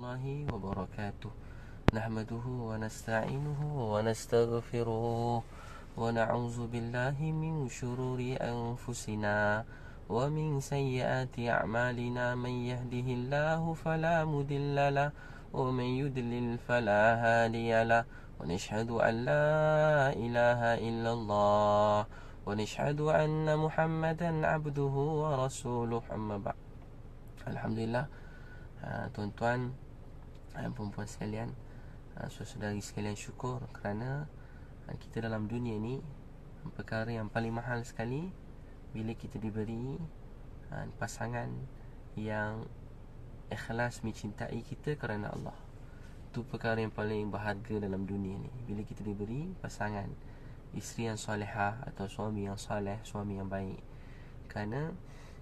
الله وبركاته نحمده ونستعينه ونستغفره ونعوذ بالله من شرور أنفسنا ومن سيئات أعمالنا من يهده الله فلا مضل له ومن يضلل فلا هادي له ونشهد أن لا إله إلا الله ونشهد أن محمدا عبده ورسوله أما بعد. Alhamdulillah, tuan-tuan dan puan-puan sekalian, saudara-saudari sekalian, syukur kerana kita dalam dunia ni, perkara yang paling mahal sekali bila kita diberi pasangan yang ikhlas mencintai kita kerana Allah. Itu perkara yang paling berharga dalam dunia ni, bila kita diberi pasangan isteri yang solehah atau suami yang soleh, suami yang baik. Kerana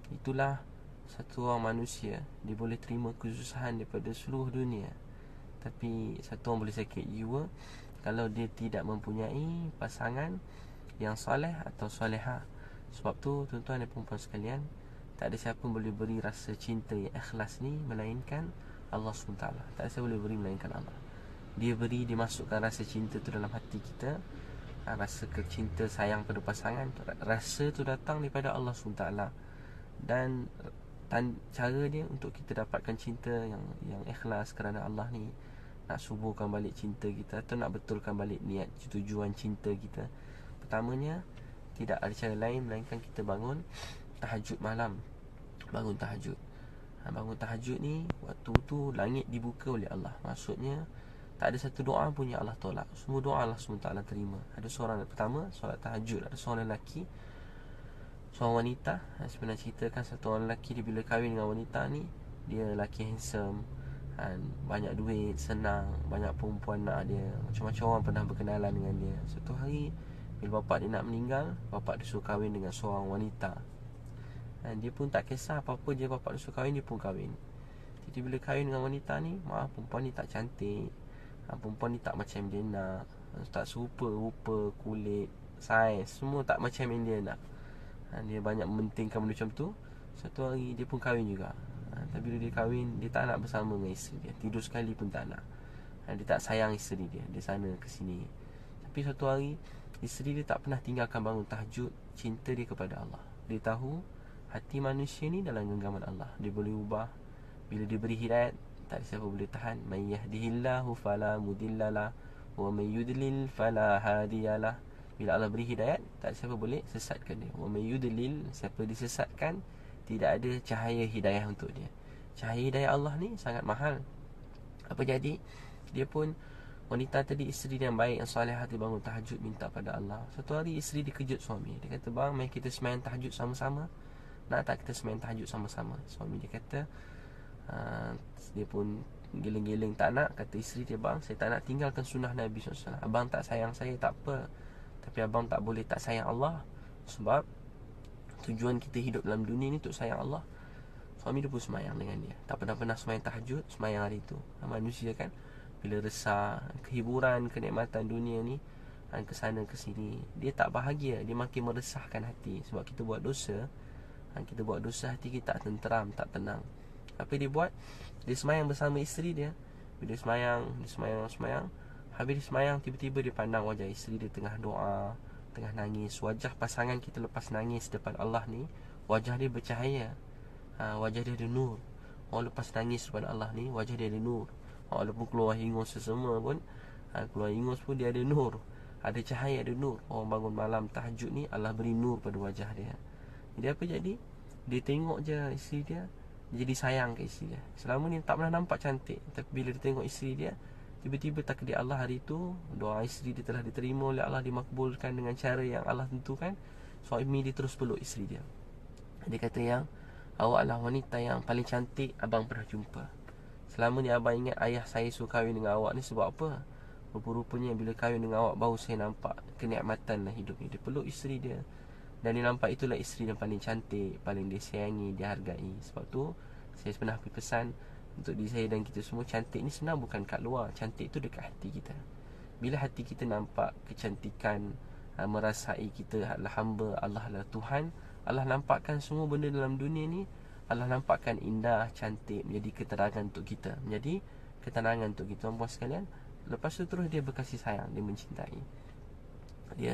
itulah satu orang manusia, dia boleh terima kesusahan daripada seluruh dunia, tapi satu orang boleh sakit jiwa kalau dia tidak mempunyai pasangan yang soleh atau solehah. Sebab tu tuan-tuan dan puan-puan sekalian, tak ada siapa boleh beri rasa cinta yang ikhlas ni melainkan Allah SWT. Tak ada siapa boleh beri melainkan Allah. Dia beri, dia masukkan rasa cinta tu dalam hati kita, rasa kecinta sayang pada pasangan. Rasa tu datang daripada Allah SWT. Dan cara dia untuk kita dapatkan cinta yang ikhlas kerana Allah ni, nak suburkan balik cinta kita atau nak betulkan balik niat tujuan cinta kita, pertamanya tidak ada cara lain melainkan kita bangun tahajud malam. Bangun tahajud. Bangun tahajud ni, waktu tu langit dibuka oleh Allah. Maksudnya tak ada satu doa pun yang Allah tolak. Semua doa Allah SWT terima. Ada seorang pertama solat tahajud, ada seorang lelaki, seorang wanita. Sebenarnya ceritakan satu orang lelaki, dia bila kahwin dengan wanita ni, dia lelaki handsome, banyak duit, senang, banyak perempuan nak dia, macam-macam orang pernah berkenalan dengan dia. Satu hari bila bapak dia nak meninggal, bapak dia suruh kahwin dengan seorang wanita. Dia pun tak kisah apa-apa je, bapak dia suruh kahwin, dia pun kahwin. Jadi bila kahwin dengan wanita ni, maaf, perempuan ni tak cantik, perempuan ni tak macam dia nak, tak serupa rupa, kulit, saiz, semua tak macam yang dia nak. Dia banyak mementingkan benda macam tu. Satu hari dia pun kahwin juga. Tapi bila dia kahwin, dia tak nak bersama dengan isteri dia. Tidur sekali pun tak nak. Dia tak sayang isteri dia, dia sana ke sini. Tapi satu hari, isteri dia tak pernah tinggalkan bangun tahajud, cinta dia kepada Allah. Dia tahu hati manusia ni dalam genggaman Allah. Dia boleh ubah. Bila dia beri hidayat, tak ada siapa boleh tahan. May yahdihillahu fala mudillalah wa may yudlil fala hadiyalah. Bila Allah beri hidayat, tak ada siapa boleh sesatkan dia. Wa may yudlil, siapa disesatkan, tidak ada cahaya hidayah untuk dia. Cahaya hidayah Allah ni sangat mahal. Apa jadi? Dia pun, wanita tadi, isteri yang baik, yang solehah, dia bangun tahajud minta pada Allah. Satu hari isteri dikejut suami. Dia kata, bang, mari kita sembahyang tahajud sama-sama. Nak tak kita sembahyang tahajud sama-sama? Suami dia kata, dia pun giling-giling tak nak. Kata isteri dia, bang, saya tak nak tinggalkan sunnah Nabi SAW. Abang tak sayang saya, tak apa, tapi abang tak boleh tak sayang Allah. Sebab tujuan kita hidup dalam dunia ni untuk sayang Allah. Suami dia pun semayang dengan dia. Tak pernah-pernah semayang tahajud, semayang hari tu. Manusia kan, bila resah, kehiburan, kenikmatan dunia ni, ke sana ke sini, dia tak bahagia, dia makin meresahkan hati. Sebab kita buat dosa, hati kita tak tenteram, tak tenang. Apa dia buat? Dia semayang bersama isteri dia. Bila dia semayang, habis dia semayang, tiba-tiba dia pandang wajah isteri dia tengah doa, tengah nangis. Wajah pasangan kita lepas nangis depan Allah ni, wajah dia bercahaya, wajah dia ada nur. Orang lepas nangis depan Allah ni, wajah dia ada nur. Walaupun keluar hingus semua pun, keluar hingus pun dia ada nur, ada cahaya, ada nur. Orang bangun malam tahajud ni, Allah beri nur pada wajah dia. Jadi apa jadi? Dia tengok je isteri dia, dia jadi sayang ke isteri dia. Selama ni tak pernah nampak cantik, tapi bila dia tengok isteri dia, tiba-tiba takdir Allah hari itu, doa isteri dia telah diterima oleh Allah, dimakbulkan dengan cara yang Allah tentukan. Suami dia terus peluk isteri dia. Dia kata, yang awaklah wanita yang paling cantik abang pernah jumpa. Selama ni abang ingat ayah saya suruh kahwin dengan awak ni sebab apa? Rupa-rupanya bila kahwin dengan awak, baru saya nampak kenikmatan lah hidup ni. Dia peluk isteri dia, dan dia nampak itulah isteri yang paling cantik, paling dia sayangi, dia hargai. Sebab tu saya pernah berpesan untuk diri saya dan kita semua, cantik ni sebenarnya bukan kat luar, cantik tu dekat hati kita. Bila hati kita nampak kecantikan, merasai kita adalah hamba, Allah adalah Tuhan, Allah nampakkan semua benda dalam dunia ni, Allah nampakkan indah, cantik, menjadi keterangan untuk kita, menjadi ketenangan untuk kita puan sekalian. Lepas tu terus dia berkasih sayang, dia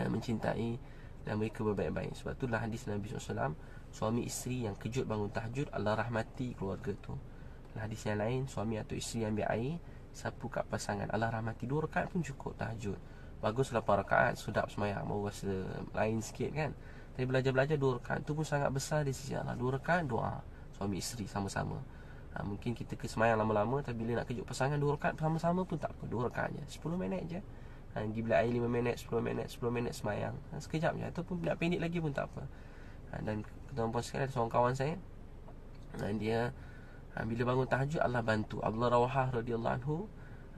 mencintai dan mereka berbaik-baik. Sebab itulah hadis Nabi SAW, suami isteri yang kejut bangun tahajud, Allah rahmati keluarga tu. Dan hadis yang lain, suami atau isteri ambil air, sapu kat pasangan, Allah rahmati. 2 rakaat pun cukup tahajud. Bagus 8 rakaat, sedap semayang, baru rasa lain sikit kan. Tapi belajar-belajar 2 rakaat tu pun sangat besar di sisi Allah. 2 rakaat doa suami isteri sama-sama. Mungkin kita semayang lama-lama, tapi bila nak kejut pasangan 2 rakaat sama-sama pun tak apa. 2 rakaat je, 10 minit je. Pergi beli air 5 minit, 10 minit semayang, sekejap je. Ataupun nak pendek lagi pun tak apa. Dan tuan-tuan sekalian, seorang kawan saya, dia bila bangun tahajud, Allah bantu. Abdullah Rawahah radhiyallahu anhu,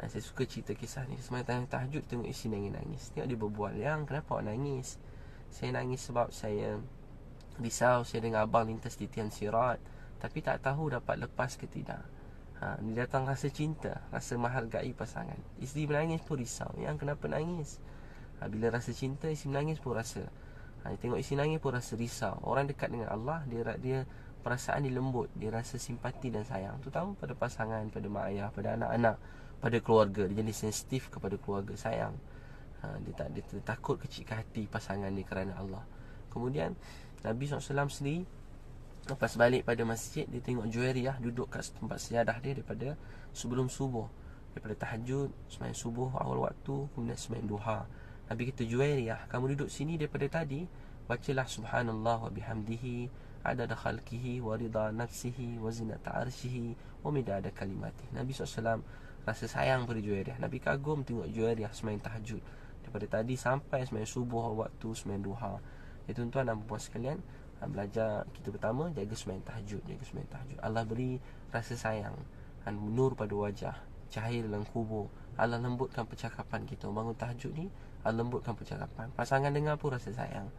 saya suka cerita kisah ni. Semayang tahajud, tengok isteri nangis. Tengok dia berbual, yang kenapa awak nangis? Saya nangis sebab saya risau, saya dengar abang lintas di tiang sirat, tapi tak tahu dapat lepas ke tidak. Dia datang rasa cinta, rasa menghargai pasangan. Isteri menangis pun risau, yang kenapa nangis? Bila rasa cinta, isteri menangis pun rasa. Tengok isteri nangis pun rasa risau. Orang dekat dengan Allah, dia perasaan dia lembut, dia rasa simpati dan sayang. Terutama pada pasangan, pada mak ayah, pada anak-anak, pada keluarga. Dia jadi sensitif kepada keluarga, sayang. Dia takut kecilkan hati pasangan dia kerana Allah. Kemudian Nabi SAW sendiri lepas balik pada masjid, dia tengok Juwairiyah duduk kat tempat sejadah dia daripada sebelum subuh, daripada tahajud, sembahyang subuh awal waktu, kemudian sembahyang duha. Nabi kata, Juwairiyah, kamu duduk sini daripada tadi, bacalah subhanallah wa bihamdihi, adada khalqihi wa ridha nafsihi wa zinata arshihi wa midada kalimati. Nabi SAW rasa sayang pada Juwairiyah. Nabi kagum tengok Juwairiyah sembahyang tahajud daripada tadi sampai sembahyang subuh waktu, sembahyang duha. Tuan-tuan dan puan sekalian, belajar kita pertama, jaga sembahyang tahajud. Allah beri rasa sayang, nur pada wajah, cahaya dalam kubur. Allah lembutkan percakapan kita. Bangun tahajud ni, Allah lembutkan percakapan. Pasangan dengar pun rasa sayang.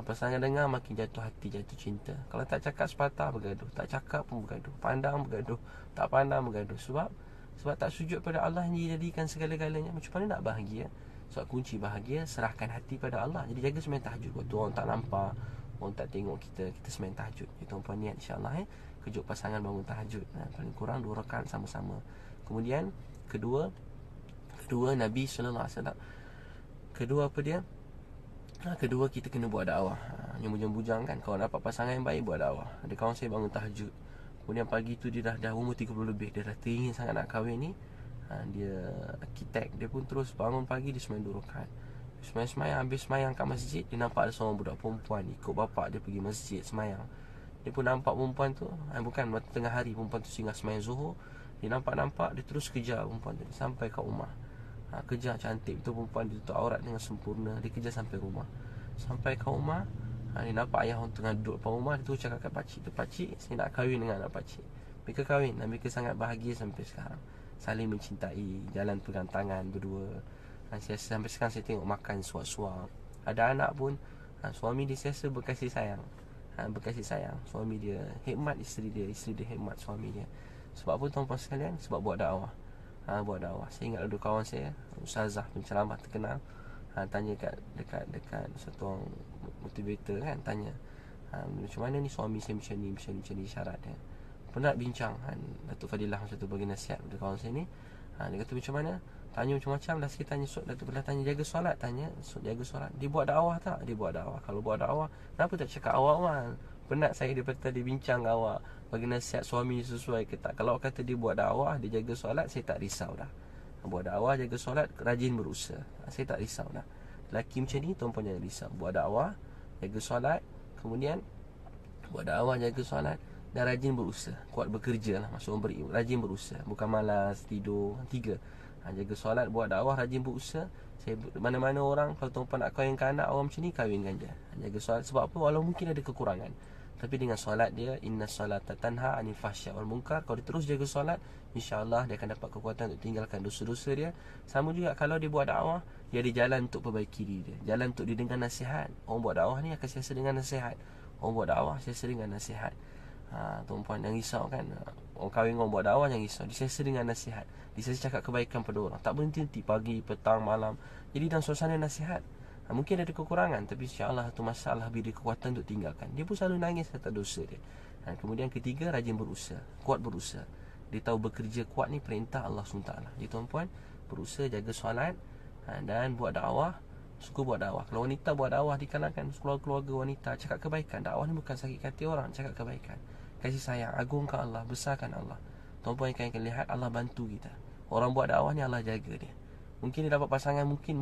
Pasangan dengar makin jatuh hati, jatuh cinta. Kalau tak cakap sepatah bergaduh, tak cakap pun bergaduh, pandang bergaduh, tak pandang bergaduh. Sebab tak sujud pada Allah yang dijadikan segala-galanya. Macam mana nak bahagia? Sebab kunci bahagia, serahkan hati pada Allah. Jadi jaga sembahyang tahajud. Waktu orang tak nampak, orang tak tengok kita sembahyang tahajud. Tuan-puan niat insya-Allah kejut pasangan bangun tahajud. Paling kurang 2 rakaat sama-sama. Kemudian kedua Nabi sallallahu alaihi wasallam. Kedua apa dia? Kedua kita kena buat dakwah. Yang bujang-bujang kan, kalau dapat pasangan yang baik, buat dakwah. Ada kawan saya bangun tahajud. Kemudian pagi tu dia dah umur 30 lebih, dia dah teringin sangat nak kahwin ni. Dia arkitek, dia pun terus bangun pagi, dia sembahyang 2 rakaat. Semayang, habis semayang kat masjid, dia nampak ada seorang budak perempuan ikut bapak dia pergi masjid semayang. Dia pun nampak perempuan tu, bukan tengah hari, perempuan tu singgah semayang zuhur. Dia nampak, dia terus kejar perempuan tu sampai kat rumah. Kejar, cantik betul perempuan, dia tutup aurat dengan sempurna. Dia kejar sampai rumah. Sampai kat rumah, dia nampak ayah orang tengah duduk depan rumah. Dia terus cakap kat pakcik tu, pakcik, saya nak kahwin dengan anak pakcik. Mereka kahwin dan mereka sangat bahagia sampai sekarang. Saling mencintai, jalan pegang tangan berdua. Sampai sekarang saya tengok makan suap-suap. Ada anak pun, suami dia siasa berkasih sayang. Suami dia hikmat isteri dia hikmat suami dia. Sebab apa tuan-tuan sekalian? Sebab buat dakwah. Buat dakwah. Saya ingat ada kawan saya, ustazah penceramah terkenal, tanya dekat satu orang motivator kan, tanya macam mana ni suami saya macam ni syarat dia. Pernah bincang Datuk Fadilah satu bagi nasihat pada kawan saya ni. Dia kata macam mana? Tanya macam-macam dah. Sikit tanya Datuk Fadilah tanya jaga solat, jaga solat. Dia buat dakwah tak? Dia buat dakwah. Kalau buat dakwah, kenapa tak cakap awal-awal? Penat saya daripada tadi bincang awak, bagi nasihat suami sesuai ke tak. Kalau awak kata dia buat dakwah, dia jaga solat, saya tak risau dah. Buat dakwah, jaga solat, rajin berusaha, saya tak risau dah. Lelaki macam ni, tuan-puan jangan risau. Buat dakwah, jaga solat, kemudian buat dakwah, jaga solat, dan rajin berusaha. Kuat bekerja lah, maksud rajin berusaha, bukan malas tidur. 3, jaga solat, buat dakwah, rajin berusaha. Saya mana-mana orang, kalau tuan-puan nak kahwinkan anak orang macam ni, kahwinkan je. Jaga solat. Sebab apa? Walau mungkin ada kekurangan, tapi dengan solat dia, inna salata tanha anil fahsya wal munkar. Kalau dia terus jaga solat, insya-Allah dia akan dapat kekuatan untuk tinggalkan dosa-dosa dia. Sama juga kalau dia buat dakwah, dia ada jalan untuk perbaiki diri dia, jalan untuk didengar nasihat. Orang buat dakwah ni akan siasa dengan nasihat. Orang buat dakwah siasa dengan nasihat. Tuan-puan jangan risau kan. Orang kahwin orang buat dakwah jangan risau. Disiasa dengan nasihat. Disiasa cakap kebaikan pada orang. Tak berhenti-henti pagi, petang, malam. Jadi dalam suasana nasihat. Mungkin ada kekurangan, tapi insya-Allah tu masalah beri kekuatan untuk tinggalkan. Dia pun selalu nangis atas dosa dia. Kemudian ketiga, rajin berusaha, kuat berusaha. Dia tahu bekerja kuat ni perintah Allah SWT. Jadi tuan-puan, berusaha jaga solat, dan buat dakwah. Suka buat dakwah. Kalau wanita buat dakwah di kalangan keluarga wanita, cakap kebaikan. Dakwah ni bukan sakit hati orang, cakap kebaikan, kasih sayang, agungkan Allah, besarkan Allah. Tuan-puan yang akan lihat Allah bantu kita. Orang buat dakwah ni Allah jaga dia. Mungkin dia dapat pasangan, mungkin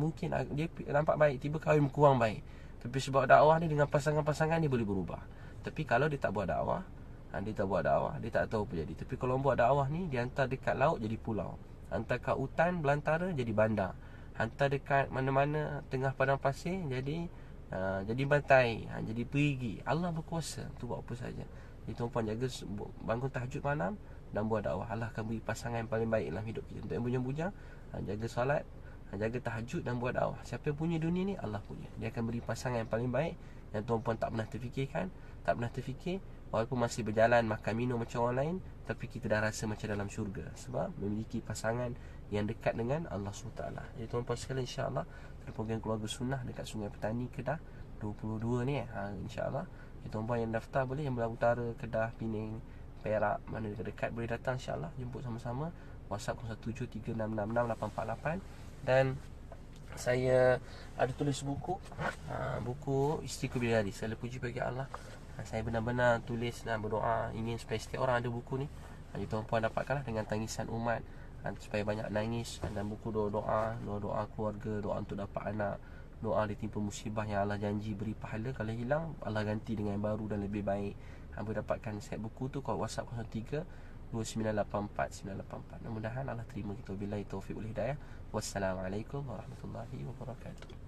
dia nampak baik, tiba kahwin kurang baik. Tapi sebab dakwah ni dengan pasangan-pasangan ni boleh berubah. Tapi kalau dia tak buat dakwah, dia tak tahu apa jadi. Tapi kalau buat dakwah ni, dia hantar dekat laut jadi pulau, hantar kat hutan belantara jadi bandar, hantar dekat mana-mana tengah padang pasir jadi bantai, jadi perigi. Allah berkuasa untuk buat apa saja. Jadi tuan-puan jaga bangun tahajud malam dan buat dakwah. Allah akan beri pasangan yang paling baik dalam hidup kita. Untuk yang bujang-bujang, jaga solat, jaga tahajud dan buat dakwah. Siapa yang punya dunia ni, Allah punya. Dia akan beri pasangan yang paling baik yang tuan-puan tak pernah terfikirkan, tak pernah terfikir. Walaupun masih berjalan makan minum macam orang lain, tapi kita dah rasa macam dalam syurga, sebab memiliki pasangan yang dekat dengan Allah SWT. Jadi tuan-puan sekalian, insya-Allah dalam program Keluarga Sunnah dekat Sungai Petani, Kedah 22 ni, insya-Allah. Jadi tuan-puan yang daftar boleh, yang Belah Utara, Kedah, Pening, Perak, mana dekat-dekat boleh datang, insya-Allah. Jemput sama-sama. WhatsApp 0173668848. Dan saya ada tulis buku, buku Istriku Bidadari. Saya puji bagi Allah, saya benar-benar tulis dan berdoa ingin supaya setiap orang ada buku ni. Jadi tuan-puan dapatkanlah dengan tangisan umat, supaya banyak nangis. Dan buku doa keluarga, doa untuk dapat anak, doa ditimpa musibah yang Allah janji beri pahala. Kalau hilang, Allah ganti dengan yang baru dan lebih baik. Boleh dapatkan set buku tu kalau WhatsApp 03-2984-984. Mudah-mudahan Allah terima kita. Billahi taufiq wal hidayah. Wassalamualaikum warahmatullahi wabarakatuh.